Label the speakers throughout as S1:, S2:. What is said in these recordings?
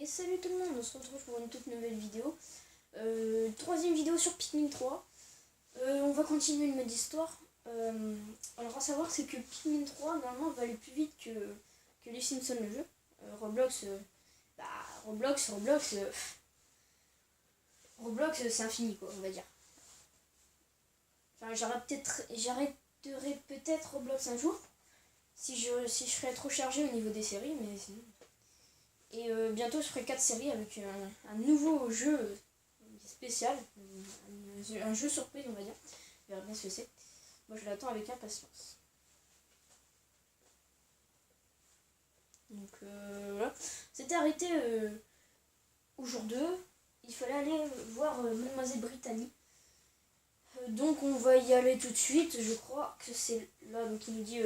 S1: Et salut tout le monde, on se retrouve pour une toute nouvelle vidéo. Troisième vidéo sur Pikmin 3. On va continuer le mode histoire. Alors à savoir c'est que Pikmin 3 normalement va aller plus vite que les Simpsons le jeu. Roblox, Roblox c'est infini quoi, on va dire. Enfin j'arrêterai peut-être Roblox un jour. Si je serais trop chargé au niveau des séries, mais sinon. Et bientôt je ferai 4 séries avec un nouveau jeu spécial, un jeu surprise on va dire. On verra bien ce que c'est. Moi je l'attends avec impatience. Donc voilà. C'était arrêté au jour 2. Il fallait aller voir Mademoiselle Brittany. Donc on va y aller tout de suite. Je crois que c'est là. Donc il nous dit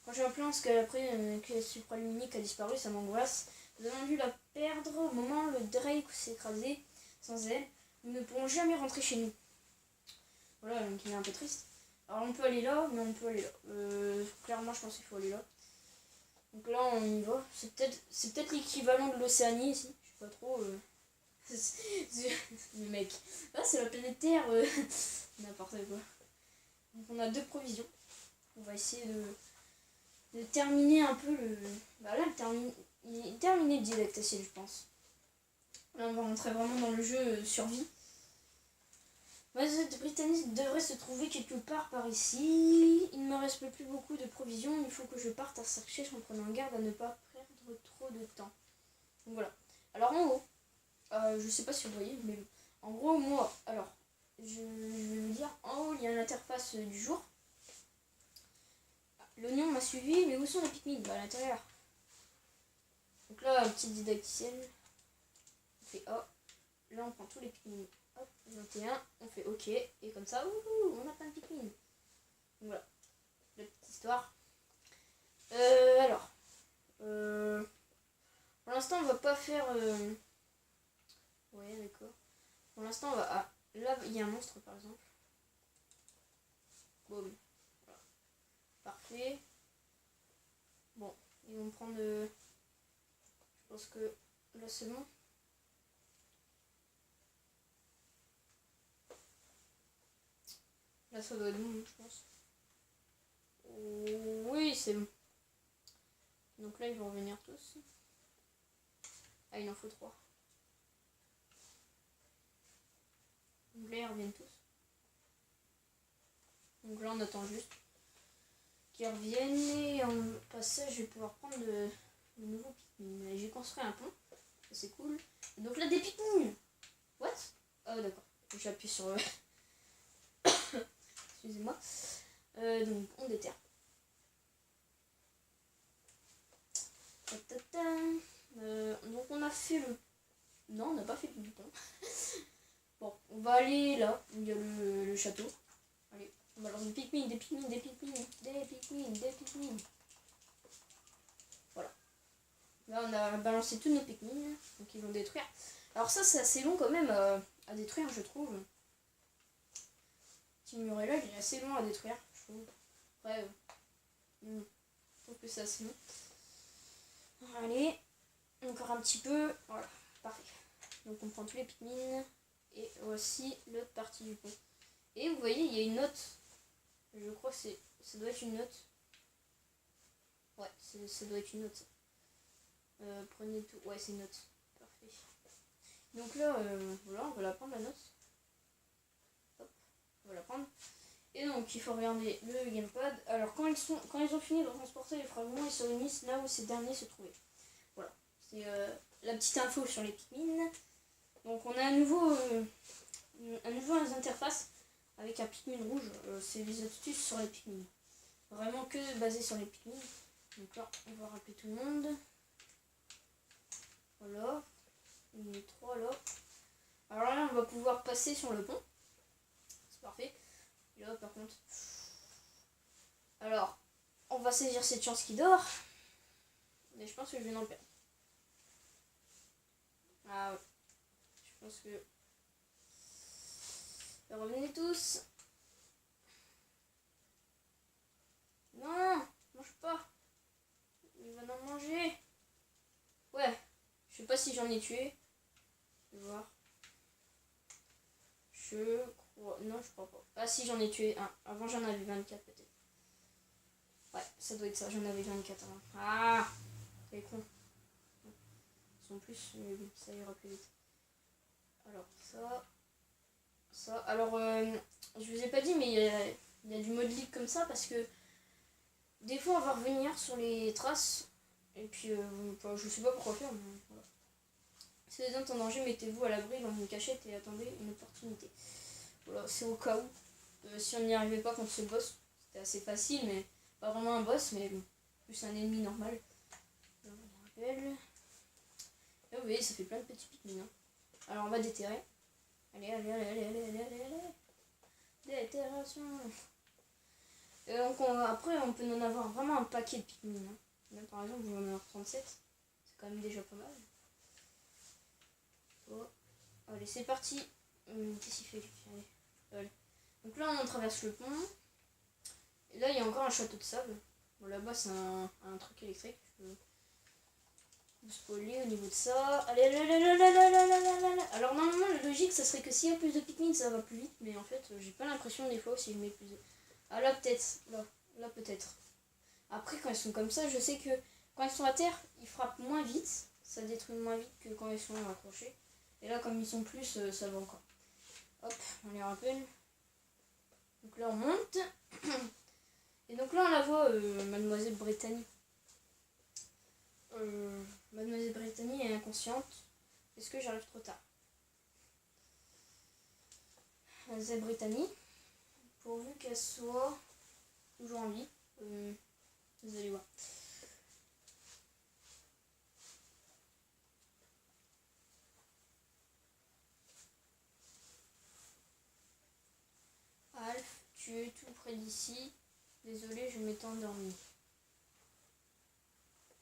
S1: quand j'ai un plan, parce qu'après que la supraluminique a disparu, ça m'angoisse. Nous avons dû la perdre au moment où le Drake s'est écrasé. Sans elle, nous ne pourrons jamais rentrer chez nous. Voilà, donc il est un peu triste. Alors on peut aller là, mais on peut aller là. Clairement, je pense qu'il faut aller là. Donc là, on y va. C'est peut-être l'équivalent de l'Océanie ici. Je sais pas trop. Le mec. Ah, c'est la planète Terre. N'importe quoi. Donc on a 2 provisions. On va essayer de terminer un peu le... Bah là, il est terminé le didacticiel, je pense. Là, on va rentrer vraiment dans le jeu survie. Mademoiselle Britannique devrait se trouver quelque part par ici. Il ne me reste plus beaucoup de provisions. Il faut que je parte à chercher en prenant garde à ne pas perdre trop de temps. Donc voilà. Alors en haut, je sais pas si vous voyez, mais en gros, moi, alors, je vais vous dire, en haut, il y a l'interface du jour. L'oignon m'a suivi, mais où sont les Pikmin? Bah, à l'intérieur. Donc là, un petit didacticiel. On fait A. Là, on prend tous les Pikmin. Hop, 21. On fait OK. Et comme ça, on a plein de Pikmin. Donc voilà. La petite histoire. Alors. Pour l'instant, on va pas faire... Ouais, d'accord. Pour l'instant, on va... Ah, là, il y a un monstre, par exemple. Boum. Voilà. Parfait. Bon, ils vont prendre... Je pense que là, c'est bon. Là, ça doit être bon, je pense. Oui, c'est bon. Donc là, ils vont revenir tous. Ah, il en faut 3. Donc là, ils reviennent tous. Donc là, on attend juste qu'ils reviennent. Et en passage, je vais pouvoir prendre de nouveaux Pikmin. J'ai construit un pont. C'est cool. Et donc là, des Pikmin. What? Oh, d'accord. J'appuie sur... Excusez-moi. Donc, on déterre. Donc, on a fait le... Non, on n'a pas fait le bouton. Bon, on va aller là, où il y a le château. Allez, on balance des Pikmin, des Pikmin, des Pikmin, des Pikmin, des Pikmin. Voilà. Là, on a balancé tous nos Pikmin, donc ils vont détruire. Alors ça, c'est assez long quand même à détruire, je trouve. Petit muret là, il est assez long à détruire, je trouve. Après, je trouve que c'est assez long. Allez, encore un petit peu. Voilà, parfait. Donc on prend tous les Pikmin. Et voici l'autre partie du pont. Et vous voyez, il y a une note. Je crois que ça doit être une note. Ouais, ça doit être une note. Prenez tout. Ouais, c'est une note. Parfait. Donc là, voilà, on va la prendre la note. Hop, on va la prendre. Et donc, il faut regarder le gamepad. Alors, quand ils ont fini de transporter les fragments, ils se réunissent là où ces derniers se trouvaient. Voilà. C'est la petite info sur les Pikmin. Donc on a un nouveau interface avec un Pikmin rouge. C'est les astuces sur les Pikmin. Vraiment que basé sur les Pikmin. Donc là, on va rappeler tout le monde. Voilà. Il y a 3 là. Alors là, on va pouvoir passer sur le pont. C'est parfait. Et là, par contre... Alors, on va saisir cette chance qui dort. Mais je pense que je vais en perdre. Ah ouais. Je pense que... Revenez tous. Non, mange pas. Il va en manger. Ouais, je pas si j'en ai tué. Je vais voir. Je crois... Non, je crois pas. Ah si, j'en ai tué un. Avant, j'en avais 24 peut-être. Ouais, ça doit être ça. J'en avais 24 avant. Ah, c'est con. Ils sont plus, mais bon, ça ira plus vite. Alors, ça. Alors, je vous ai pas dit, mais il y a du mode league comme ça parce que des fois, on va revenir sur les traces. Et puis, enfin, je sais pas pourquoi faire, mais voilà. Si vous êtes en danger, mettez-vous à l'abri dans une cachette et attendez une opportunité. Voilà, c'est au cas où. Si on n'y arrivait pas contre ce boss, c'était assez facile, mais pas vraiment un boss, mais bon, plus un ennemi normal. Donc, on rappelle. Là, vous voyez, ça fait plein de petits Pikmin. Hein. Alors, on va déterrer. Allez. Déterration. Et donc, après, on peut en avoir vraiment un paquet de Pikmin. Hein. Là, par exemple, vous en avez 37. C'est quand même déjà pas mal. Oh. Allez, c'est parti. Qu'est-ce qu'il fait lui? Allez. Donc là, on traverse le pont. Et là, il y a encore un château de sable. Bon, là-bas, c'est un truc électrique. Je peux vous spoiler au niveau de ça. Allez. Alors, normalement, la logique, ça serait que s'il y a plus de Pikmin, ça va plus vite. Mais en fait, j'ai pas l'impression des fois si je mets plus de... Ah, là, peut-être. Là peut-être. Après, quand ils sont comme ça, je sais que quand ils sont à terre, ils frappent moins vite. Ça détruit moins vite que quand ils sont accrochés. Et là, comme ils sont plus, ça va encore. Hop, on les rappelle. Donc là, on monte. Et donc là, on la voit, Mademoiselle Brittany. Mademoiselle Brittany est inconsciente. Est-ce que j'arrive trop tard? Mademoiselle Brittany, pourvu qu'elle soit toujours en vie. Vous allez voir. Alf, tu es tout près d'ici. Désolé, je m'étais endormie.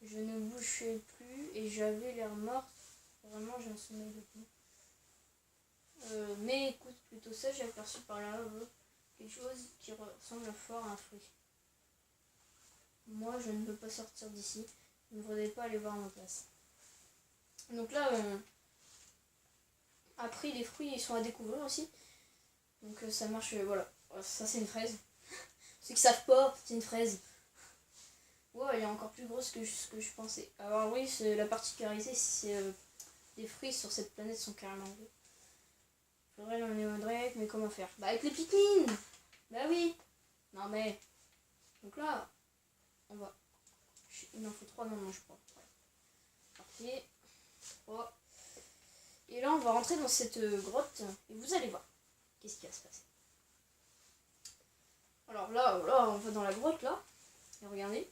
S1: Je ne bougeais plus et j'avais l'air morte. Vraiment, j'ai un sommeil de fou. Mais écoute, plutôt ça, j'ai aperçu par là quelque chose qui ressemble fort à un fruit. Moi, je ne peux pas sortir d'ici. Je ne voudrais pas aller voir ma place. Donc là, après, les fruits, ils sont à découvrir aussi. Donc ça marche, voilà. Ça, c'est une fraise. Ceux qui savent pas, c'est une fraise. Ouais, elle est encore plus grosse que ce que je pensais. Alors oui, la particularité, c'est les fruits sur cette planète sont carrément bleus. Faudrait l'emmener au Drake, mais comment faire? Bah avec les Pikmin. Bah oui. Non mais... Donc là, on va... Il en faut 3, non, je crois. Ouais. Parfait. 3. Et là, on va rentrer dans cette grotte, et vous allez voir. Qu'est-ce qui va se passer? Alors là, on va dans la grotte, là. Et regardez.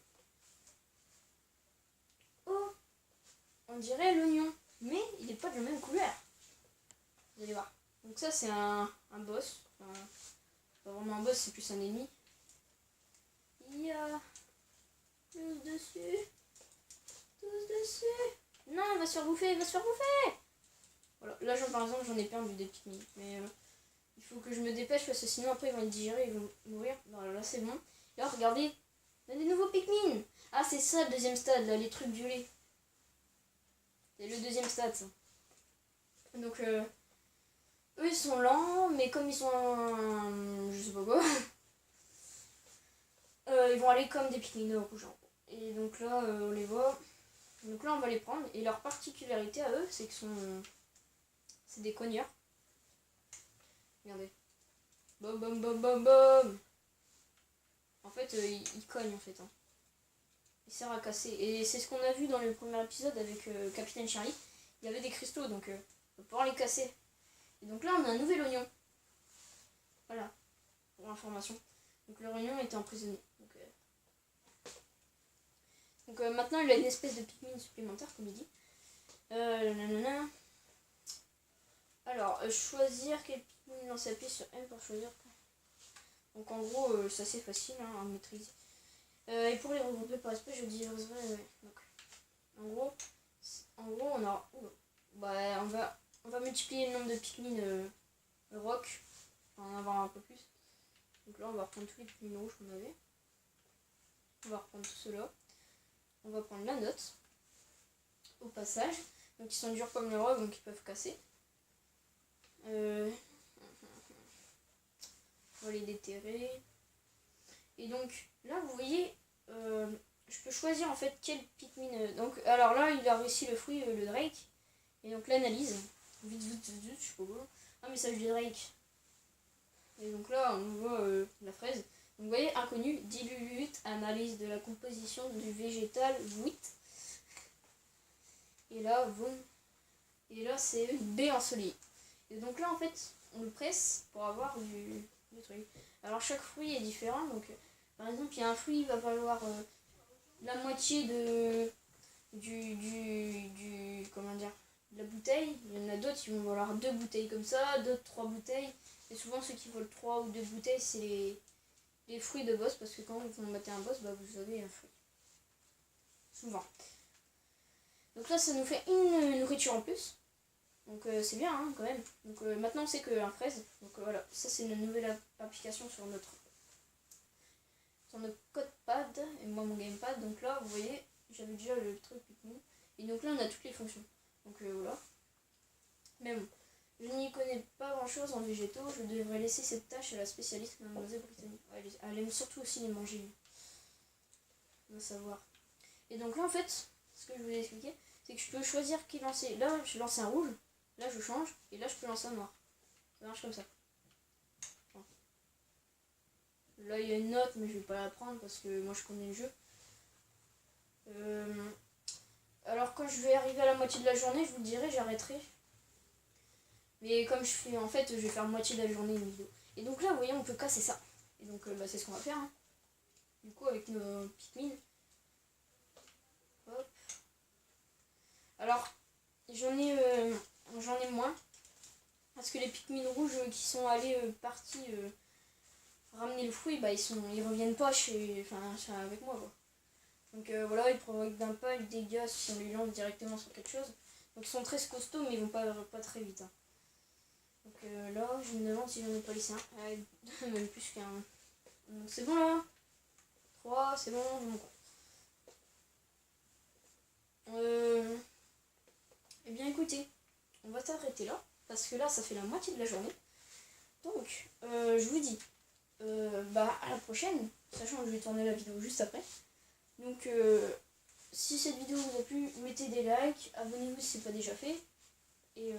S1: Oh, on dirait l'oignon. Mais il n'est pas de la même couleur. Vous allez voir. Donc ça, c'est un boss. Enfin, pas vraiment un boss, c'est plus un ennemi. Il y a... Tous dessus. Non, il va se faire bouffer, Voilà. Là, par exemple, j'en ai perdu des Pikmin. Mais il faut que je me dépêche parce que sinon, après, ils vont être digérés, ils vont mourir. Voilà, là, c'est bon. Et là, regardez. Il y a des nouveaux Pikmin. Ah, c'est ça, le deuxième stade, là, les trucs violets. C'est le deuxième stade, ça. Donc, eux, ils sont lents, mais comme ils sont... je sais pas quoi. Ils vont aller comme des Pikmin rouges. Et donc là, on les voit. Donc là, on va les prendre. Et leur particularité à eux, c'est qu'ils sont... C'est des cogneurs. Regardez. Bom. En fait, ils cognent, en fait. Hein. Il sert à casser. Et c'est ce qu'on a vu dans le premier épisode avec Capitaine Charlie. Il y avait des cristaux, donc on va pouvoir les casser. Et donc là, on a un nouvel oignon. Voilà, pour information. Donc le oignon était emprisonné. Donc maintenant, il a une espèce de Pikmin supplémentaire, comme il dit. Alors, choisir quel Pikmin, on s'appuie sur M pour choisir. Donc en gros, c'est assez facile hein, à maîtriser. Et pour les regrouper par espèce, je dis donc en gros, on a... bah, on va multiplier le nombre de Pikmin rock. Enfin, en avoir un peu plus. Donc là, on va reprendre tous les Pikmin rouges qu'on avait. On va reprendre tout cela. On va prendre la note. Au passage. Donc ils sont durs comme le roc, donc ils peuvent casser. On va les déterrer. Et donc là vous voyez, je peux choisir en fait quel Pikmin. Donc alors là il a réussi le fruit, le Drake. Et donc l'analyse. Vite, je sais pas quoi. Un message du Drake. Et donc là on voit la fraise. Donc vous voyez, inconnu, dilute, analyse de la composition du végétal, 8. Et là, boum. Et là c'est une baie ensoleillée. Et donc là en fait, on le presse pour avoir du truc. Alors chaque fruit est différent. Donc par exemple, il y a un fruit, il va falloir la moitié de comment dire, de la bouteille. Il y en a d'autres qui vont valoir 2 bouteilles comme ça, d'autres 3 bouteilles. Et souvent ceux qui veulent 3 ou 2 bouteilles, c'est les fruits de boss, parce que quand vous mettez un boss, bah vous avez un fruit. Souvent. Donc là ça nous fait une nourriture en plus. Donc c'est bien hein, quand même. Donc maintenant on sait qu'un fraise. Donc voilà, ça c'est une nouvelle application sur notre codepad et moi mon gamepad. Donc là vous voyez, j'avais déjà le truc Pikmin. Et donc là on a toutes les fonctions. Donc voilà. Mais bon, je n'y connais pas grand chose en végétaux. Je devrais laisser cette tâche à la spécialiste Mademoiselle Brittany. Elle aime surtout aussi les manger. On va savoir. Et donc là en fait, ce que je voulais expliquer, c'est que je peux choisir qui lancer. Là je lance un rouge, là je change, et là je peux lancer un noir. Ça marche comme ça. Là il y a une note, mais je vais pas la prendre parce que moi je connais le jeu. Alors quand je vais arriver à la moitié de la journée, je vous le dirai, j'arrêterai. Mais comme je fais, en fait, je vais faire moitié de la journée une vidéo. Et donc là, vous voyez, on peut casser ça. Et donc bah, c'est ce qu'on va faire. Hein. Du coup, avec nos Pikmin. Hop. Alors, j'en ai moins. Parce que les Pikmin rouges qui sont allés partis ramener le fruit, bah ils reviennent pas avec moi quoi. Donc voilà, ils provoquent d'impact, des dégâts si on les lance directement sur quelque chose. Donc ils sont très costauds mais ils vont pas très vite. Hein. Donc là, je me demande si j'en ai pas laissé un. Même plus qu'un. Donc c'est bon là. 3, c'est bon, je m'en compte. Eh bien écoutez, on va s'arrêter là. Parce que là, ça fait la moitié de la journée. Donc, je vous dis à la prochaine. Sachant que je vais tourner la vidéo juste après. Donc, si cette vidéo vous a plu, mettez des likes. Abonnez-vous si ce n'est pas déjà fait. Et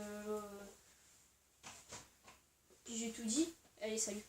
S1: puis j'ai tout dit. Allez, salut.